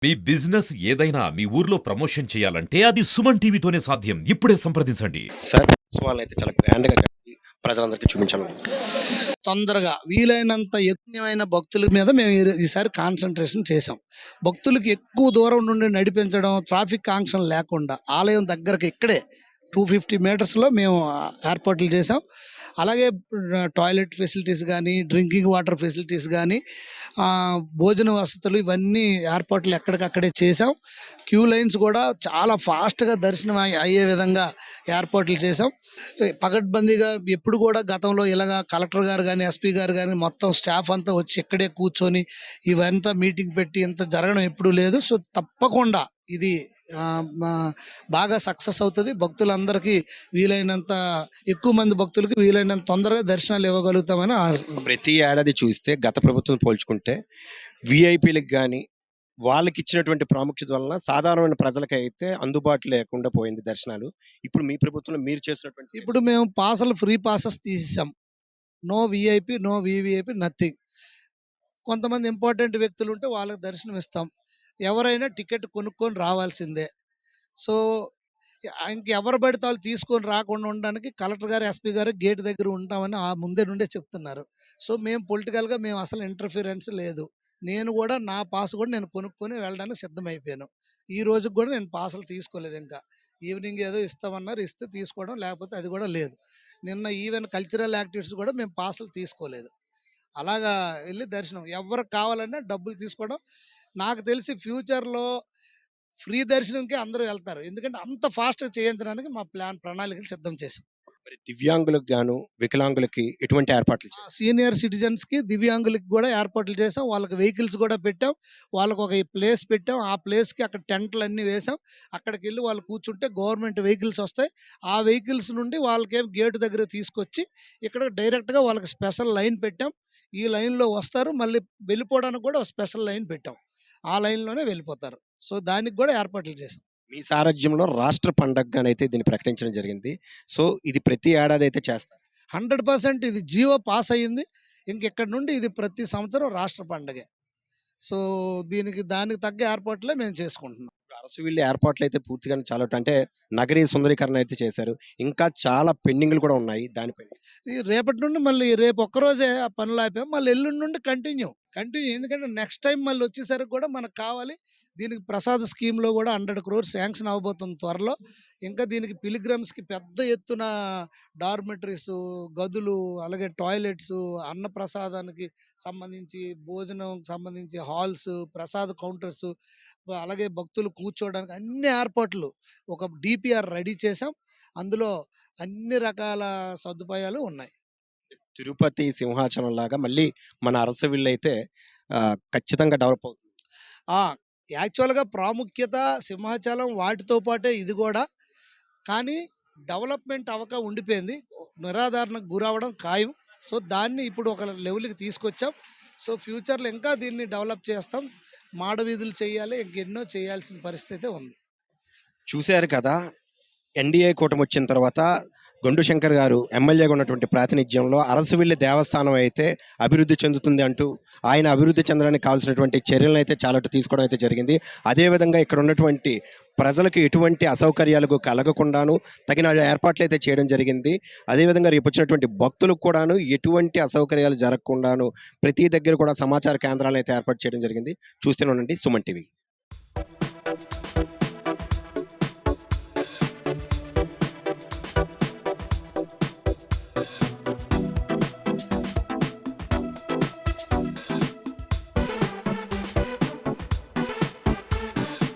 మీ business ఏదైనా మీ ఊర్లో promotion చేయాలంటే అది సుమన్ టీవీతోనే సాధ్యం. ఇప్పుడే సంప్రదించండి. సార్ ఉత్సవాలనైతే చాలా గ్రాండ్‌గా జరిపి ప్రజలందరికీ చూపించాలనుకుంటున్నాం. తొందరగా వీలైనంత యజ్ఞమైన భక్తుల మీద మేము ఈసారి కాన్సంట్రేషన్ చేసాం. భక్తులకి ఎక్కువ దూరం నుండి నడిపించడం, ట్రాఫిక్ ఆంక్షలు లేకుండా ఆలయం దగ్గరకి ఇక్కడే 250 మీటర్స్‌లో మేము ఏర్పాట్లు చేసాం. అలాగే టాయిలెట్ ఫెసిలిటీస్ గానీ, డ్రింకింగ్ వాటర్ ఫెసిలిటీస్ గానీ, భోజన వసతులు ఇవన్నీ ఏర్పాట్లు ఎక్కడికక్కడే చేసాం. క్యూ లైన్స్ కూడా చాలా ఫాస్ట్‌గా దర్శనం అయ్యే విధంగా ఏర్పాట్లు చేసాం. పకడ్బందీగా ఎప్పుడు కూడా గతంలో ఇలాగా కలెక్టర్ గారు గానీ, ఎస్పీ గారు గానీ మొత్తం స్టాఫ్ అంతా వచ్చి ఇక్కడే కూర్చొని ఇవంతా మీటింగ్ పెట్టి ఇంత జరగడం ఎప్పుడూ లేదు. సో, తప్పకుండా ఇది బాగా సక్సెస్ అవుతుంది. భక్తులందరికీ వీలైనంత ఎక్కువ మంది భక్తులకి వీలైనంత తొందరగా దర్శనాలు ఇవ్వగలుగుతామని ప్రతి ఏడాది చూస్తే గత ప్రభుత్వం పోల్చుకుంటే వీఐపీలకు గానీ, వాళ్ళకిచ్చినటువంటి ప్రాముఖ్యత వలన సాధారణమైన ప్రజలకైతే అందుబాటులో లేకుండా పోయింది దర్శనాలు. ఇప్పుడు మీ ప్రభుత్వంలో మీరు చేసినటువంటి ఇప్పుడు మేము ఫ్రీ పాసెస్ తీసేసాం. No VIP, no VVIP, nothing. కొంతమంది ఇంపార్టెంట్ వ్యక్తులు ఉంటే వాళ్ళకి దర్శనం ఇస్తాం. ఎవరైనా టికెట్ కొనుక్కొని రావాల్సిందే. సో, ఇంకెవరు పడితే వాళ్ళు తీసుకొని రాకుండా ఉండడానికి కలెక్టర్ గారు, ఎస్పీ గారు గేట్ దగ్గర ఉంటామని ముందే నుండే చెప్తున్నారు. సో, మేము పొలిటికల్‌గా మేము అసలు ఇంటర్ఫిరెన్స్ లేదు. నేను కూడా నా పాస్ కూడా నేను కొనుక్కొని వెళ్ళడానికి సిద్ధమైపోయాను. ఈ రోజుకి కూడా నేను పాసులు తీసుకోలేదు ఇంకా. ఈవినింగ్ ఏదో ఇస్తామన్నారు, ఇస్తే తీసుకోవడం, లేకపోతే అది కూడా లేదు. నిన్న ఈవెన్ కల్చరల్ యాక్టివిటీస్ కూడా మేము పాసులు తీసుకోలేదు. అలాగా వెళ్ళి దర్శనం ఎవరికి కావాలన్నా డబ్బులు తీసుకోవడం. నాకు తెలిసి ఫ్యూచర్‌లో ఫ్రీ దర్శనంకే అందరూ వెళ్తారు. ఎందుకంటే అంత ఫాస్ట్‌గా చేయించడానికి మా ప్రణాళికలు సిద్ధం చేసాం. మరి దివ్యాంగులకు గాను, వికలాంగులకి ఎటువంటి ఏర్పాట్లు చేశారు? సీనియర్ సిటిజన్స్‌కి, దివ్యాంగులకి కూడా ఏర్పాట్లు చేసాం. వాళ్ళకి వెహికల్స్ కూడా పెట్టాం. వాళ్ళకి ఒక ప్లేస్ పెట్టాం. ఆ ప్లేస్‌కి అక్కడ టెంట్‌లన్నీ వేసాం. అక్కడికెళ్ళి వాళ్ళు కూర్చుంటే గవర్నమెంట్ వెహికల్స్ వస్తాయి. ఆ వెహికల్స్ నుండి వాళ్ళకేమో గేటు దగ్గరకు తీసుకొచ్చి ఇక్కడ డైరెక్ట్‌గా వాళ్ళకి స్పెషల్ లైన్ పెట్టాం. ఈ లైన్‌లో వస్తారు. మళ్ళీ వెళ్ళిపోవడానికి కూడా స్పెషల్ లైన్ పెట్టాం. ఆ లైన్‌లోనే వెళ్ళిపోతారు. సో, దానికి కూడా ఏర్పాట్లు చేసాం. మీ సారథ్యంలో రాష్ట్ర పండగగానైతే దీన్ని ప్రకటించడం జరిగింది. సో, ఇది ప్రతి ఏడాది అయితే చేస్తారు. 100% ఇది జియో పాస్ అయ్యింది. ఇంకెక్కడి నుండి ఇది ప్రతి సంవత్సరం రాష్ట్ర పండగే. సో, దానికి తగ్గ ఏర్పాట్లే మేము చేసుకుంటున్నాం. అరసవిల్లి ఏర్పాట్లయితే పూర్తిగానే చాలా అంటే నగరీ సుందరీకరణ అయితే చేశారు. ఇంకా చాలా పెండింగ్‌లు కూడా ఉన్నాయి దానిపైన. ఈ రేపటి నుండి మళ్ళీ రేపు ఒక్కరోజే ఆ పనులు ఆపాం. మళ్ళీ ఎల్లుండి నుండి కంటిన్యూ. ఎందుకంటే నెక్స్ట్ టైం మళ్ళీ వచ్చేసరికి కూడా మనకు కావాలి. దీనికి ప్రసాద్ స్కీమ్‌లో కూడా 100 crores శాంక్షన్ అవ్వబోతుంది త్వరలో. ఇంకా దీనికి పిల్గ్రిమ్స్‌కి పెద్ద ఎత్తున డార్మిటరీసు, గదులు, అలాగే టాయిలెట్సు, అన్నప్రసాదానికి సంబంధించి, భోజనం సంబంధించి హాల్స్, ప్రసాద్ కౌంటర్సు, అలాగే భక్తులు కూర్చోవడానికి అన్ని ఏర్పాట్లు ఒక డీపీఆర్ రెడీ చేసాం. అందులో అన్ని రకాల సదుపాయాలు ఉన్నాయి. తిరుపతి సింహాచలం లాగా మళ్ళీ మన అరసవిల్లి అయితే ఖచ్చితంగా డెవలప్ అవుతుంది. ఆ! యాక్చువల్‌గా ప్రాముఖ్యత సింహాచలం వాటితో పాటే ఇది గూడా. కానీ డెవలప్‌మెంట్ అవ్వక ఉండిపోయింది. నిరాదరణకు గురవ్వడం ఖాయం. సో, దాన్ని ఇప్పుడు ఒక లెవెల్‌కి తీసుకొచ్చాం. సో, ఫ్యూచర్‌లో ఇంకా దీన్ని డెవలప్ చేస్తాం. మాడవీధులు చేయాలి. ఇంకెన్నో చేయాల్సిన పరిస్థితి ఉంది. చూశారు కదా! ఎన్డీఏ కూటమి వచ్చిన తర్వాత గొండు శంకర్ గారు ఎమ్మెల్యేగా ఉన్నటువంటి ప్రాతినిధ్యంలో అరసవిల్లి దేవస్థానం అయితే అభివృద్ధి చెందుతుంది అంటూ ఆయన అభివృద్ధి చెందడానికి కావాల్సినటువంటి చర్యలను అయితే చాలా తీసుకోవడం అయితే జరిగింది. అదేవిధంగా ఇక్కడ ఉన్నటువంటి ప్రజలకు ఎటువంటి అసౌకర్యాలకు కలగకుండాను తగిన ఏర్పాట్లు అయితే చేయడం జరిగింది. అదేవిధంగా రేపు వచ్చినటువంటి భక్తులకు కూడాను ఎటువంటి అసౌకర్యాలు జరగకుండాను ప్రతి దగ్గర కూడా సమాచార కేంద్రాలను అయితే ఏర్పాటు చేయడం జరిగింది. చూస్తూనే ఉండండి సుమన్ టీవీ.